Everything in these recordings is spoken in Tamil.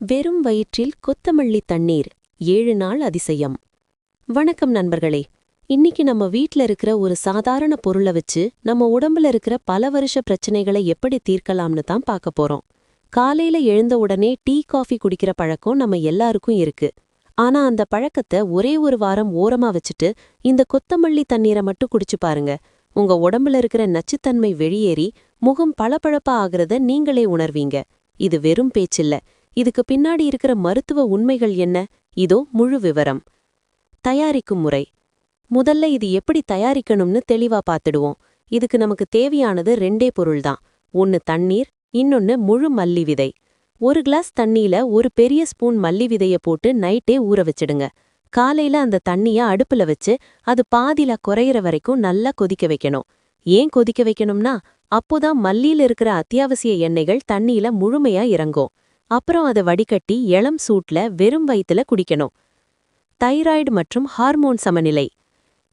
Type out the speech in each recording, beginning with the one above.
வெறும் வயிற்றில் கொத்தமல்லி தண்ணீர் 7 நாள் அதிசயம். வணக்கம் நண்பர்களே. இன்னைக்கு நம்ம வீட்ல இருக்கிற ஒரு சாதாரண பொருளை வச்சு நம்ம உடம்புல இருக்கிற பல வருஷ பிரச்சனைகளை எப்படி தீர்க்கலாம்னு தான் பார்க்க போறோம். காலையில எழுந்த உடனே டீ காஃபி குடிக்கிற பழக்கம் நம்ம எல்லாருக்கும் இருக்கு. ஆனா அந்த பழக்கத்தை ஒரே ஒரு வாரம் ஓரமா வச்சுட்டு இந்த கொத்தமல்லி தண்ணீரை மட்டும் குடிச்சு பாருங்க. உங்க உடம்புல இருக்கிற நச்சுத்தன்மை வெளியேறி முகம் பளபளப்பா ஆகிறத நீங்களே உணர்வீங்க. இது வெறும் பேச்சில்ல, இதுக்கு பின்னாடி இருக்கிற மருத்துவ உண்மைகள் என்ன? இதோ முழு விவரம். தயாரிக்கும் முறை. முதல்ல இது எப்படி தயாரிக்கணும்னு தெளிவா பார்த்துடுவோம். இதுக்கு நமக்கு தேவையானது 2 பொருள்தான். ஒன்னு தண்ணீர், இன்னொன்னு முழு மல்லி விதை. 1 கிளாஸ் தண்ணியில ஒரு பெரிய ஸ்பூன் மல்லி விதைய போட்டு நைட்டே ஊற வச்சிடுங்க. காலையில அந்த தண்ணிய அடுப்புல வச்சு அது பாதியில குறையிற வரைக்கும் நல்லா கொதிக்க வைக்கணும். ஏன் கொதிக்க வைக்கணும்னா அப்போதான் மல்லியில இருக்கிற அத்தியாவசிய எண்ணெய்கள் தண்ணியில முழுமையா இறங்கும். அப்புறம் அதை வடிகட்டி இளம் சூட்ல வெறும் வயித்துல குடிக்கணும். தைராய்டு மற்றும் ஹார்மோன் சமநிலை.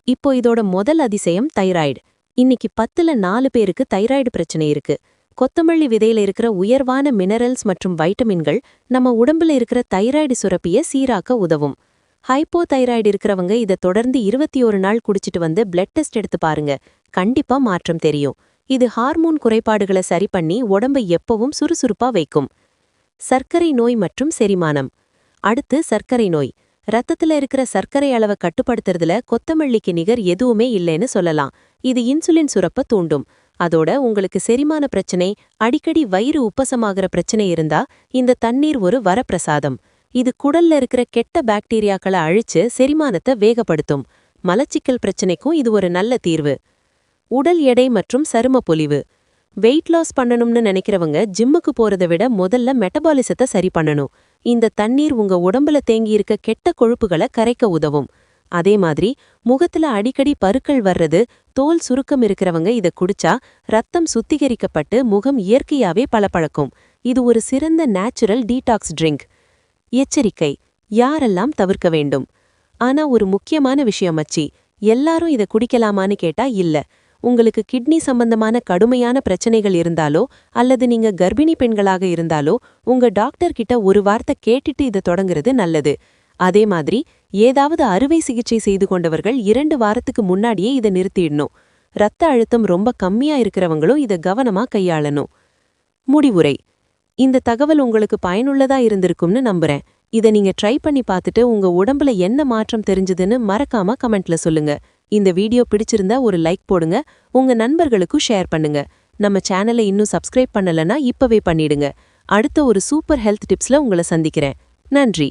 இப்போ இதோட முதல் அதிசயம் தைராய்டு. இன்னைக்கு 10ல 4 பேருக்கு தைராய்டு பிரச்சனை இருக்கு. கொத்தமல்லி விதையில இருக்கிற உயர்வான மினரல்ஸ் மற்றும் வைட்டமின்கள் நம்ம உடம்புல இருக்கிற தைராய்டு சுரப்பிய சீராக்க உதவும். ஹைப்போ தைராய்டு இருக்கிறவங்க இதை தொடர்ந்து 21 நாள் குடிச்சிட்டு வந்து பிளட் டெஸ்ட் எடுத்து பாருங்க. கண்டிப்பா மாற்றம் தெரியும். இது ஹார்மோன் குறைபாடுகளை சரி பண்ணி உடம்பை எப்பவும் சுறுசுறுப்பா வைக்கும். சர்க்கரை நோய் மற்றும் செரிமானம். அடுத்து சர்க்கரை நோய். ரத்தத்துல இருக்கிற சர்க்கரை அளவை கட்டுப்படுத்துறதுல கொத்தமல்லிக்கு நிகர் எதுவுமே இல்லைன்னு சொல்லலாம். இது இன்சுலின் சுரப்ப தூண்டும். அதோட உங்களுக்கு செரிமான பிரச்சனை, அடிக்கடி வயிறு உப்பசமாகிற பிரச்சனை இருந்தா இந்த தண்ணீர் ஒரு வரப்பிரசாதம். இது குடல்ல இருக்கிற கெட்ட பாக்டீரியாக்களை அழிச்சு செரிமானத்தை வேகப்படுத்தும். மலச்சிக்கல் பிரச்சனைக்கும் இது ஒரு நல்ல தீர்வு. உடல் எடை மற்றும் சரும பொலிவு. வெயிட் லாஸ் பண்ணணும்னு நினைக்கிறவங்க ஜிம்முக்கு போறதை விட முதல்ல மெட்டபாலிசத்தை சரி பண்ணணும். இந்த தண்ணீர் உங்க உடம்புல தேங்கியிருக்க கெட்ட கொழுப்புகளை கரைக்க உதவும். அதே மாதிரி முகத்துல அடிக்கடி பருக்கள் வர்றது, தோல் சுருக்கம் இருக்கிறவங்க இதை குடிச்சா ரத்தம் சுத்திகரிக்கப்பட்டு முகம் இயற்கையாவே பளபளக்கும். இது ஒரு சிறந்த நேச்சுரல் டீடாக்ஸ் ட்ரிங்க். எச்சரிக்கை: யாரெல்லாம் தவிர்க்க வேண்டும்? ஆனா ஒரு முக்கியமான விஷயம் மச்சி, எல்லாரும் இதை குடிக்கலாமான்னு கேட்டா இல்ல. உங்களுக்கு கிட்னி சம்பந்தமான கடுமையான பிரச்சனைகள் இருந்தாலோ அல்லது நீங்க கர்ப்பிணி பெண்களாக இருந்தாலோ உங்க டாக்டர் கிட்ட ஒரு வார்த்தை கேட்டுட்டு இதை தொடங்குறது நல்லது. அதே மாதிரி ஏதாவது அறுவை சிகிச்சை செய்து கொண்டவர்கள் 2 வாரத்துக்கு முன்னாடியே இதை நிறுத்திடணும். இரத்த அழுத்தம் ரொம்ப கம்மியா இருக்கிறவங்களும் இதை கவனமா கையாளணும். முடிவுரை. இந்த தகவல் உங்களுக்கு பயனுள்ளதா இருந்திருக்கும்னு நம்புறேன். இதை நீங்க ட்ரை பண்ணி பார்த்துட்டு உங்க உடம்புல என்ன மாற்றம் தெரிஞ்சதுன்னு மறக்காம கமெண்ட்ல சொல்லுங்க. இந்த வீடியோ பிடிச்சிருந்தா ஒரு லைக் போடுங்க. உங்க நண்பர்களுக்கும் ஷேர் பண்ணுங்க. நம்ம சேனலை இன்னும் சப்ஸ்கிரைப் பண்ணலனா இப்பவே பண்ணிடுங்க. அடுத்த ஒரு சூப்பர் ஹெல்த் டிப்ஸ்ல உங்களை சந்திக்கிறேன். நன்றி.